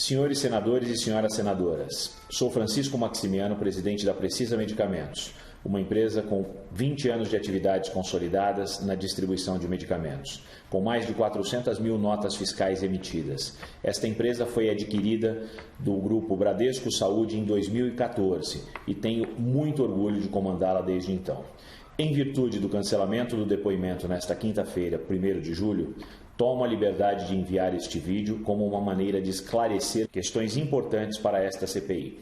Senhores senadores e senhoras senadoras, sou Francisco Maximiano, presidente da Precisa Medicamentos, uma empresa com 20 anos de atividades consolidadas na distribuição de medicamentos, com mais de 400 mil notas fiscais emitidas. Esta empresa foi adquirida do grupo Bradesco Saúde em 2014 e tenho muito orgulho de comandá-la desde então. Em virtude do cancelamento do depoimento nesta quinta-feira, 1º de julho, tomo a liberdade de enviar este vídeo como uma maneira de esclarecer questões importantes para esta CPI,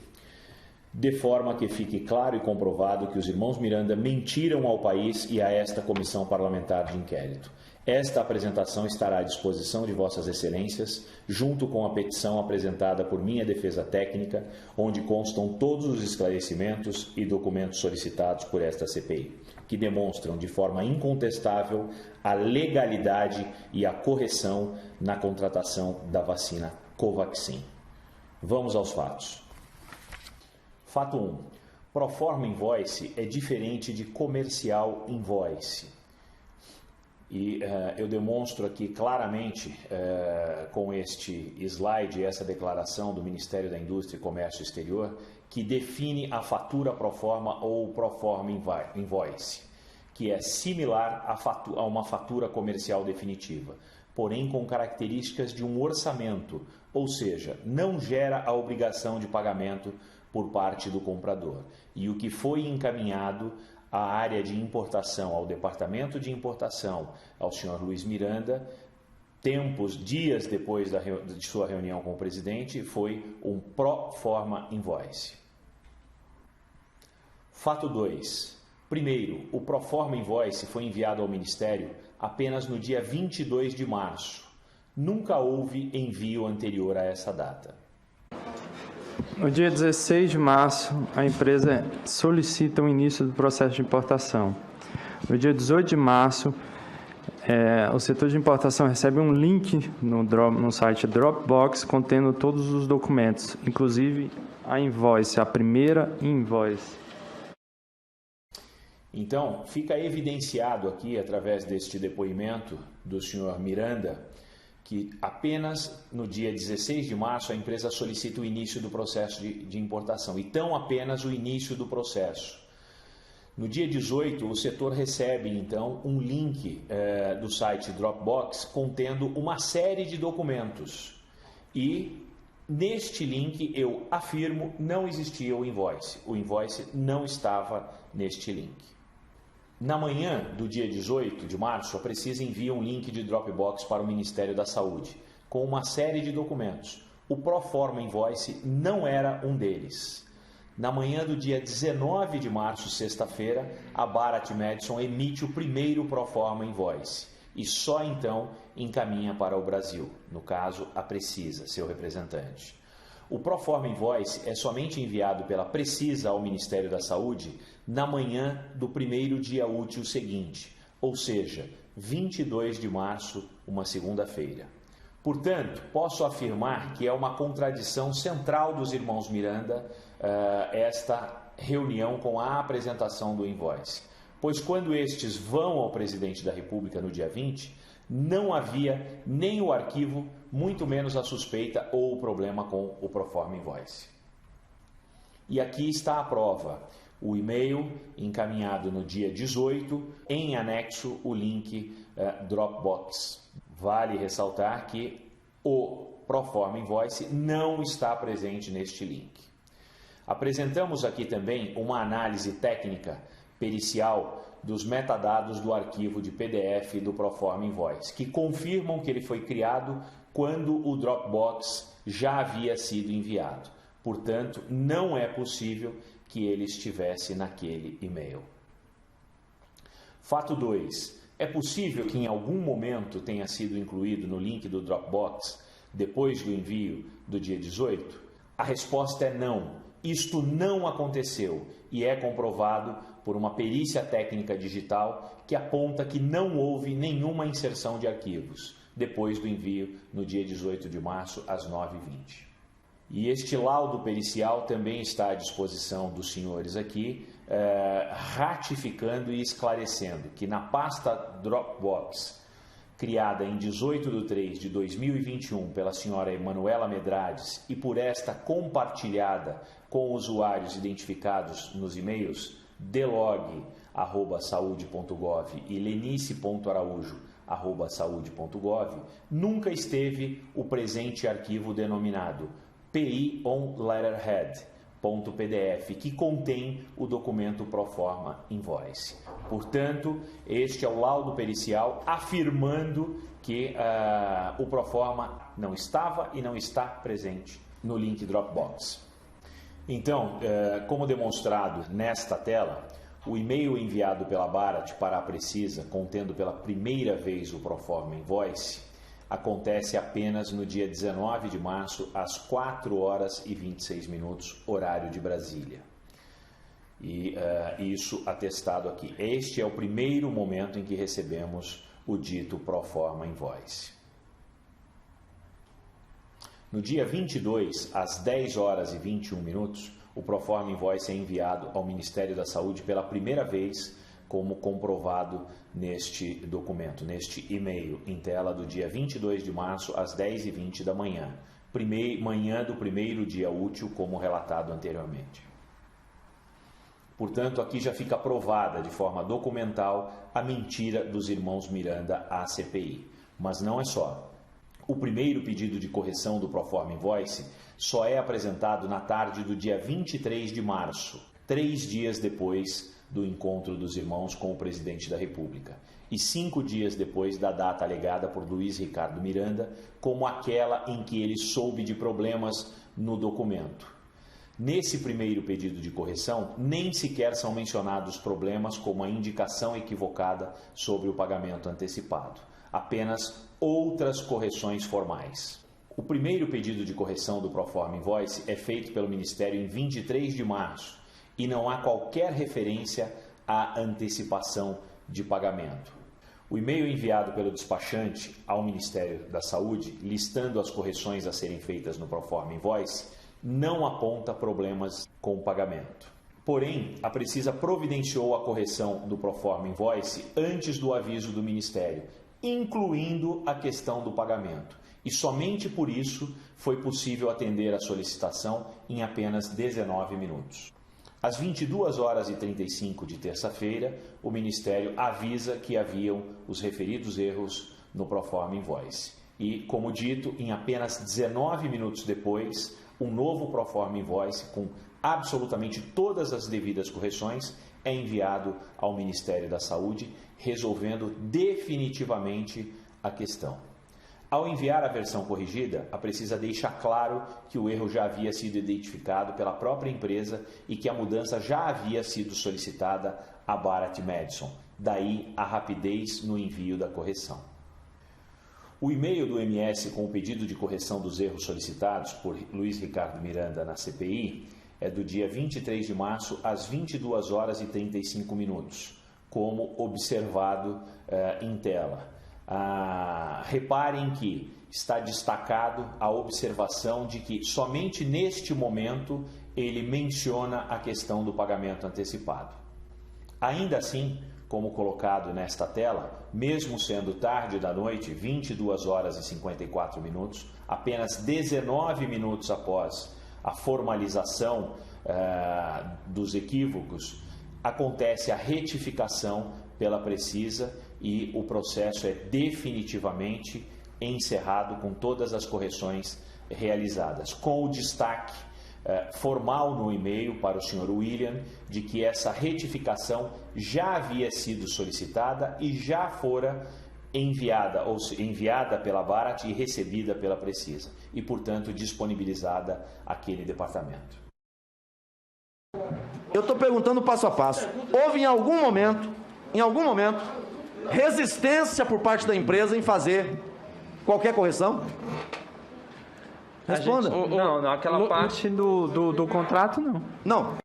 de forma que fique claro e comprovado que os irmãos Miranda mentiram ao país e a esta comissão parlamentar de inquérito. Esta apresentação estará à disposição de Vossas Excelências, junto com a petição apresentada por minha defesa técnica, onde constam todos os esclarecimentos e documentos solicitados por esta CPI, que demonstram de forma incontestável a legalidade e a correção na contratação da vacina Covaxin. Vamos aos fatos. Fato 1. Proforma Invoice é diferente de Comercial Invoice. E eu demonstro aqui claramente com este slide, essa declaração do Ministério da Indústria e Comércio Exterior, que define a fatura proforma ou proforma invoice, que é similar a uma fatura comercial definitiva, porém com características de um orçamento, ou seja, não gera a obrigação de pagamento por parte do comprador. E o que foi encaminhado à área de importação, ao departamento de importação, ao senhor Luiz Miranda, dias depois de sua reunião com o presidente, foi um proforma invoice. Fato 2. Primeiro, o proforma invoice foi enviado ao Ministério apenas no dia 22 de março. Nunca houve envio anterior a essa data. No dia 16 de março, a empresa solicita o início do processo de importação. No dia 18 de março, o setor de importação recebe um link no site Dropbox contendo todos os documentos, inclusive a invoice, a primeira invoice. Então, fica evidenciado aqui, através deste depoimento do senhor Miranda, que apenas no dia 16 de março a empresa solicita o início do processo de importação, e tão apenas o início do processo. No dia 18, o setor recebe, então, um link do site Dropbox contendo uma série de documentos. E neste link, eu afirmo, não existia o invoice. O invoice não estava neste link. Na manhã do dia 18 de março, a Precisa envia um link de Dropbox para o Ministério da Saúde, com uma série de documentos. O Proforma Invoice não era um deles. Na manhã do dia 19 de março, sexta-feira, a Bharat Madison emite o primeiro Proforma Invoice e só então encaminha para o Brasil, no caso, a Precisa, seu representante. O Proforma Invoice é somente enviado pela Precisa ao Ministério da Saúde na manhã do primeiro dia útil seguinte, ou seja, 22 de março, uma segunda-feira. Portanto, posso afirmar que é uma contradição central dos irmãos Miranda esta reunião com a apresentação do invoice, pois quando estes vão ao presidente da República no dia 20, não havia nem o arquivo, muito menos a suspeita ou o problema com o Proforma Invoice. E aqui está a prova. O e-mail encaminhado no dia 18, em anexo o link Dropbox. Vale ressaltar que o Proforma Invoice não está presente neste link. Apresentamos aqui também uma análise técnica pericial dos metadados do arquivo de PDF do Proforma Invoice, que confirmam que ele foi criado quando o Dropbox já havia sido enviado. Portanto, não é possível que ele estivesse naquele e-mail. Fato 2. É possível que em algum momento tenha sido incluído no link do Dropbox depois do envio do dia 18? A resposta é não. Isto não aconteceu e é comprovado por uma perícia técnica digital que aponta que não houve nenhuma inserção de arquivos depois do envio no dia 18 de março às 9h20. E este laudo pericial também está à disposição dos senhores aqui, ratificando e esclarecendo que na pasta Dropbox criada em 18/3/2021 pela senhora Emanuela Medrades e por esta compartilhada com usuários identificados nos e-mails delog@saude.gov e lenice.araújo@saude.gov, nunca esteve o presente arquivo denominado PI on Letterhead.pdf, que contém o documento Proforma Invoice. Portanto, este é o laudo pericial afirmando que o Proforma não estava e não está presente no link Dropbox. Então, como demonstrado nesta tela, o e-mail enviado pela Barat para a Precisa, contendo pela primeira vez o Proforma Invoice, acontece apenas no dia 19 de março, às 4h26, horário de Brasília. E isso atestado aqui. Este é o primeiro momento em que recebemos o dito Proforma Invoice. No dia 22, às 10h21, o Proforma Invoice é enviado ao Ministério da Saúde pela primeira vez, como comprovado neste documento, neste e-mail em tela do dia 22 de março, às 10h20 da manhã, manhã do primeiro dia útil, como relatado anteriormente. Portanto, aqui já fica provada de forma documental a mentira dos irmãos Miranda à CPI. Mas não é só. O primeiro pedido de correção do Proforma Invoice só é apresentado na tarde do dia 23 de março, 3 dias depois do encontro dos irmãos com o presidente da República, e 5 dias depois da data alegada por Luiz Ricardo Miranda como aquela em que ele soube de problemas no documento. Nesse primeiro pedido de correção, nem sequer são mencionados problemas como a indicação equivocada sobre o pagamento antecipado, apenas outras correções formais. O primeiro pedido de correção do Proforma Invoice é feito pelo Ministério em 23 de março e não há qualquer referência à antecipação de pagamento. O e-mail enviado pelo despachante ao Ministério da Saúde, listando as correções a serem feitas no Proforma Invoice, não aponta problemas com o pagamento. Porém, a Precisa providenciou a correção do Proforma Invoice antes do aviso do Ministério, incluindo a questão do pagamento. E somente por isso foi possível atender a solicitação em apenas 19 minutos. Às 22h35 de terça-feira, o Ministério avisa que haviam os referidos erros no Proforma Invoice. E, como dito, em apenas 19 minutos depois, um novo Proforma Invoice com absolutamente todas as devidas correções é enviado ao Ministério da Saúde, resolvendo definitivamente a questão. Ao enviar a versão corrigida, a Precisa deixa claro que o erro já havia sido identificado pela própria empresa e que a mudança já havia sido solicitada à Barat Madison, daí a rapidez no envio da correção. O e-mail do MS com o pedido de correção dos erros solicitados por Luiz Ricardo Miranda na CPI é do dia 23 de março às 22h35, como observado em tela. Reparem que está destacado a observação de que somente neste momento ele menciona a questão do pagamento antecipado. Ainda assim, como colocado nesta tela, mesmo sendo tarde da noite, 22h54, apenas 19 minutos após a formalização dos equívocos, acontece a retificação pela Precisa e o processo é definitivamente encerrado com todas as correções realizadas, com o destaque formal no e-mail para o Sr. William de que essa retificação já havia sido solicitada e já fora enviada pela Barat e recebida pela Precisa e, portanto, disponibilizada àquele departamento. Eu estou perguntando passo a passo. Houve em algum momento, resistência por parte da empresa em fazer qualquer correção? Responda. Não, aquela parte do contrato, não. Não.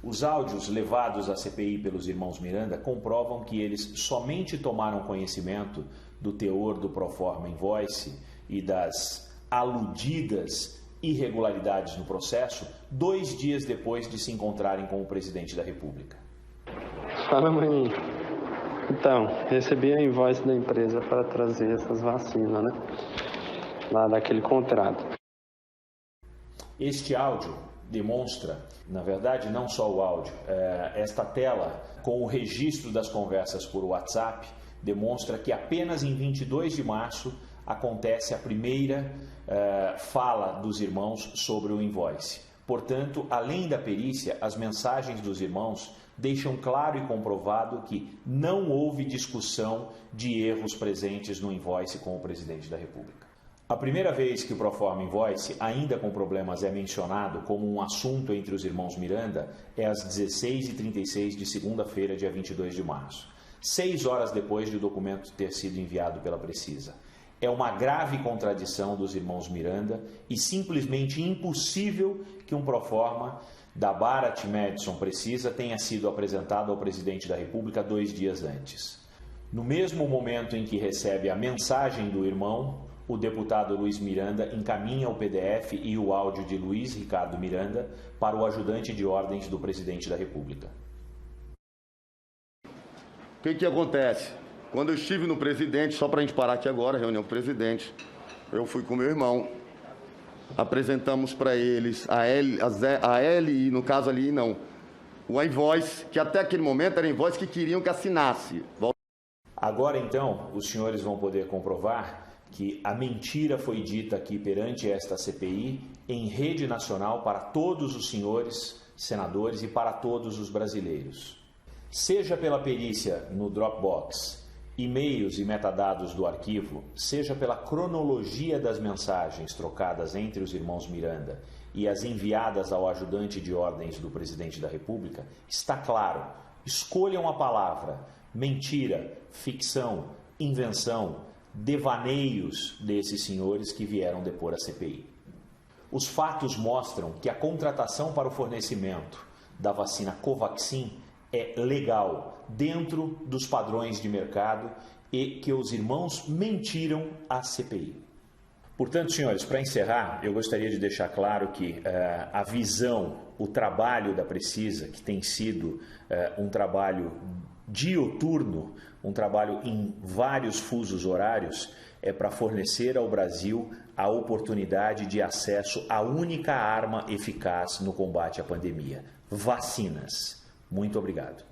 Os áudios levados à CPI pelos irmãos Miranda comprovam que eles somente tomaram conhecimento do teor do Proforma Invoice e das aludidas irregularidades no processo 2 dias depois de se encontrarem com o presidente da República. Fala, maninho. Então, recebi a invoice da empresa para trazer essas vacinas, né? Lá daquele contrato. Este áudio demonstra, na verdade, não só o áudio, esta tela com o registro das conversas por WhatsApp demonstra que apenas em 22 de março acontece a primeira fala dos irmãos sobre o invoice. Portanto, além da perícia, as mensagens dos irmãos deixam claro e comprovado que não houve discussão de erros presentes no invoice com o presidente da República. A primeira vez que o Proforma Invoice, ainda com problemas, é mencionado como um assunto entre os irmãos Miranda é às 16h36 de segunda-feira, dia 22 de março, 6 horas depois de o documento ter sido enviado pela Precisa. É uma grave contradição dos irmãos Miranda e simplesmente impossível que um Proforma da Bharat Madison Precisa tenha sido apresentado ao presidente da República 2 dias antes. No mesmo momento em que recebe a mensagem do irmão, o deputado Luiz Miranda encaminha o PDF e o áudio de Luiz Ricardo Miranda para o ajudante de ordens do presidente da República. O que acontece? Quando eu estive no presidente, só para a gente parar aqui agora, reunião com o presidente, eu fui com meu irmão, apresentamos para eles a LI, no caso ali não, o invoice, que até aquele momento era invoice que queriam que assinasse. Agora então, os senhores vão poder comprovar que a mentira foi dita aqui perante esta CPI em rede nacional para todos os senhores senadores e para todos os brasileiros. Seja pela perícia no Dropbox, e-mails e metadados do arquivo, seja pela cronologia das mensagens trocadas entre os irmãos Miranda e as enviadas ao ajudante de ordens do presidente da República, está claro, escolham a palavra, mentira, ficção, invenção, devaneios desses senhores que vieram depor a CPI. Os fatos mostram que a contratação para o fornecimento da vacina Covaxin é legal, dentro dos padrões de mercado e que os irmãos mentiram à CPI. Portanto, senhores, para encerrar, eu gostaria de deixar claro que a visão, o trabalho da Precisa, que tem sido um trabalho dioturno, um trabalho em vários fusos horários, é para fornecer ao Brasil a oportunidade de acesso à única arma eficaz no combate à pandemia: vacinas. Muito obrigado.